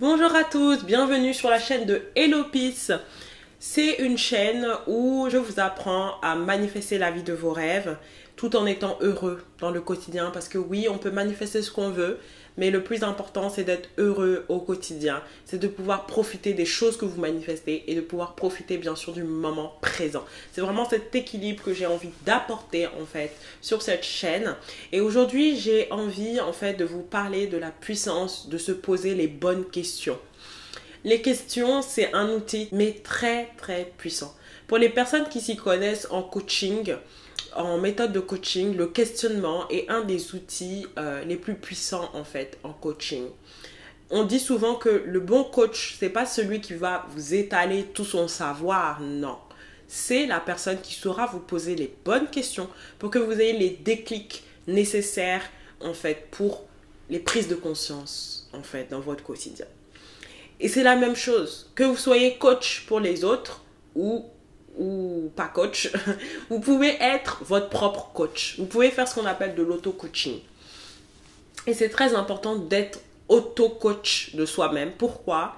Bonjour à tous, bienvenue sur la chaîne de Hello Peace. C'est une chaîne où je vous apprends à manifester la vie de vos rêves tout en étant heureux dans le quotidien. Parce que oui, on peut manifester ce qu'on veut, mais le plus important c'est d'être heureux au quotidien. C'est de pouvoir profiter des choses que vous manifestez et de pouvoir profiter bien sûr du moment présent. C'est vraiment cet équilibre que j'ai envie d'apporter en fait sur cette chaîne. Et aujourd'hui j'ai envie en fait de vous parler de la puissance de se poser les bonnes questions. Les questions, c'est un outil, mais très puissant. Pour les personnes qui s'y connaissent en coaching, en méthode de coaching, le questionnement est un des outils les plus puissants en fait en coaching. On dit souvent que le bon coach, c'est pas celui qui va vous étaler tout son savoir, non. C'est la personne qui saura vous poser les bonnes questions pour que vous ayez les déclics nécessaires en fait pour les prises de conscience en fait dans votre quotidien. Et c'est la même chose, que vous soyez coach pour les autres ou pas coach, vous pouvez être votre propre coach. Vous pouvez faire ce qu'on appelle de l'auto-coaching. Et c'est très important d'être auto-coach de soi-même. Pourquoi?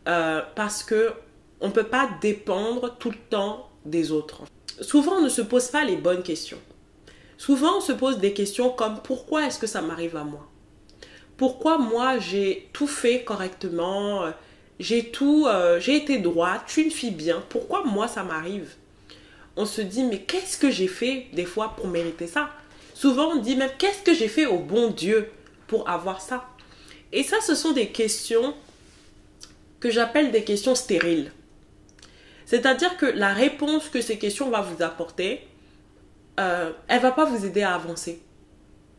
Parce qu'on ne peut pas dépendre tout le temps des autres. Souvent, on ne se pose pas les bonnes questions. Souvent, on se pose des questions comme « Pourquoi est-ce que ça m'arrive à moi ?» Pourquoi moi j'ai tout fait correctement, j'ai été droite, je suis une fille bien, pourquoi moi ça m'arrive? On se dit mais qu'est-ce que j'ai fait des fois pour mériter ça? Souvent on dit même qu'est-ce que j'ai fait au bon Dieu pour avoir ça? Et ça ce sont des questions que j'appelle des questions stériles. C'est-à-dire que la réponse que ces questions vont vous apporter, elle ne va pas vous aider à avancer.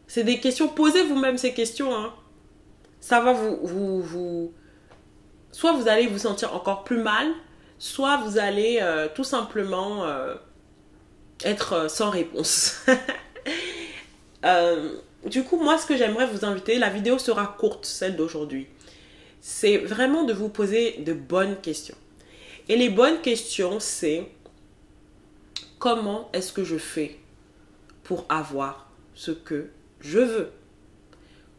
C'est des questions, posez vous-même ces questions, hein. Ça va soit vous allez vous sentir encore plus mal, soit vous allez tout simplement être sans réponse. Du coup, moi, ce que j'aimerais vous inviter, la vidéo sera courte, celle d'aujourd'hui, c'est vraiment de vous poser de bonnes questions. Et les bonnes questions, c'est comment est-ce que je fais pour avoir ce que je veux?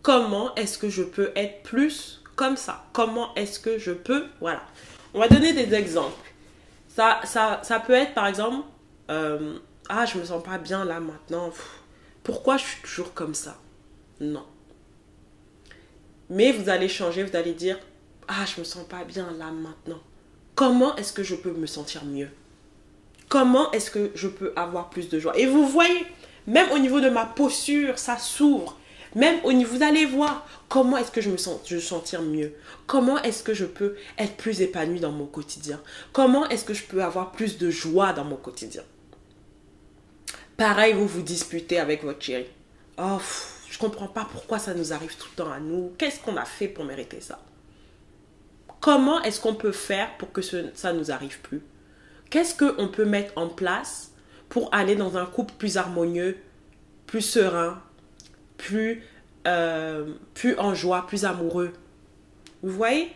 Comment est-ce que je peux être plus comme ça? Comment est-ce que je peux... Voilà. On va donner des exemples. Ça peut être par exemple... ah, je me sens pas bien là maintenant. Pourquoi je suis toujours comme ça? Non. Mais vous allez changer, vous allez dire... Ah, je me sens pas bien là maintenant. Comment est-ce que je peux me sentir mieux? Comment est-ce que je peux avoir plus de joie? Et vous voyez, même au niveau de ma posture, ça s'ouvre. Même au niveau, vous allez voir comment est-ce que je me sentir mieux. Comment est-ce que je peux être plus épanouie dans mon quotidien. Comment est-ce que je peux avoir plus de joie dans mon quotidien. Pareil, vous vous disputez avec votre chéri. Oh, je comprends pas pourquoi ça nous arrive tout le temps à nous. Qu'est-ce qu'on a fait pour mériter ça? Comment est-ce qu'on peut faire pour que ça ne nous arrive plus? Qu'est-ce qu'on peut mettre en place pour aller dans un couple plus harmonieux, plus serein, plus en joie, plus amoureux. Vous voyez?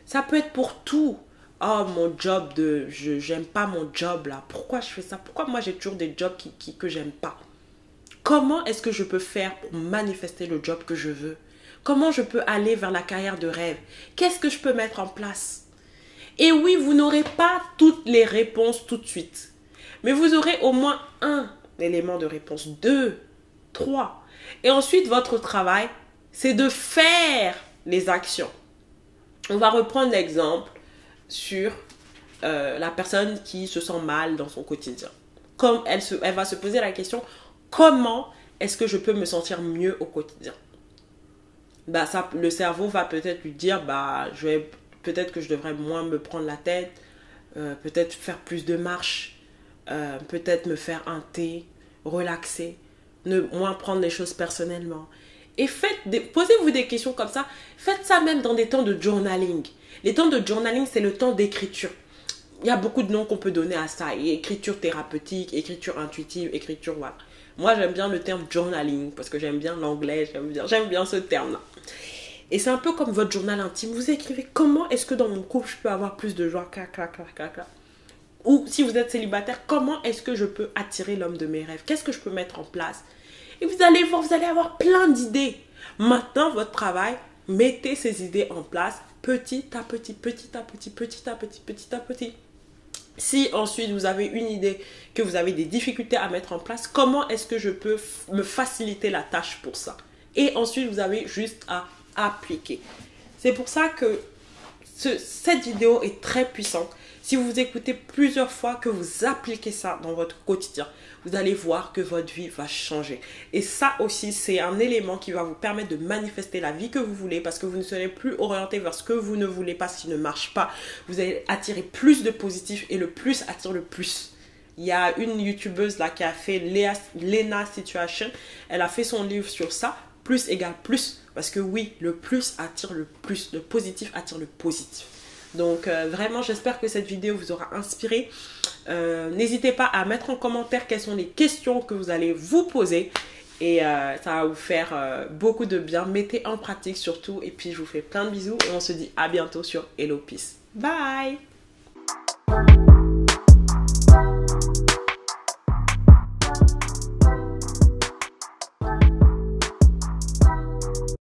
Ça peut être pour tout. Oh, mon job j'aime pas mon job là. Pourquoi je fais ça? Pourquoi moi j'ai toujours des jobs que j'aime pas? Comment est-ce que je peux faire pour manifester le job que je veux? Comment je peux aller vers la carrière de rêve? Qu'est-ce que je peux mettre en place? Et oui, vous n'aurez pas toutes les réponses tout de suite. Mais vous aurez au moins un élément de réponse. 2, 3. Et ensuite, votre travail, c'est de faire les actions. On va reprendre l'exemple sur la personne qui se sent mal dans son quotidien. Comme elle va se poser la question, comment est-ce que je peux me sentir mieux au quotidien? Le cerveau va peut-être lui dire, peut-être que je devrais moins me prendre la tête, peut-être faire plus de marche, peut-être me faire un thé, relaxer. Ne moins prendre les choses personnellement. Et posez-vous des questions comme ça. Faites ça même dans des temps de journaling. Les temps de journaling, c'est le temps d'écriture. Il y a beaucoup de noms qu'on peut donner à ça. Écriture thérapeutique, écriture intuitive, écriture... Voilà. Moi, j'aime bien le terme journaling parce que j'aime bien l'anglais. J'aime bien ce terme-là. Et c'est un peu comme votre journal intime. Vous écrivez comment est-ce que dans mon couple, je peux avoir plus de joie. Ou si vous êtes célibataire, comment est-ce que je peux attirer l'homme de mes rêves? Qu'est-ce que je peux mettre en place? Et vous allez voir, vous allez avoir plein d'idées. Maintenant, votre travail, mettez ces idées en place, petit à petit, petit à petit, petit à petit, petit à petit. Si ensuite vous avez une idée, que vous avez des difficultés à mettre en place, comment est-ce que je peux me faciliter la tâche pour ça? Et ensuite vous avez juste à appliquer. C'est pour ça que cette vidéo est très puissante. Si vous écoutez plusieurs fois, que vous appliquez ça dans votre quotidien, vous allez voir que votre vie va changer. Et ça aussi, c'est un élément qui va vous permettre de manifester la vie que vous voulez, parce que vous ne serez plus orienté vers ce que vous ne voulez pas, ce qui ne marche pas. Vous allez attirer plus de positif et le plus attire le plus. Il y a une youtubeuse là qui a fait Lena Situation. Elle a fait son livre sur ça. Plus égale plus. Parce que oui, le plus attire le plus. Le positif attire le positif. Donc vraiment, j'espère que cette vidéo vous aura inspiré. N'hésitez pas à mettre en commentaire quelles sont les questions que vous allez vous poser. Et ça va vous faire beaucoup de bien. Mettez en pratique surtout. Et puis je vous fais plein de bisous. Et on se dit à bientôt sur Hello Peace. Bye!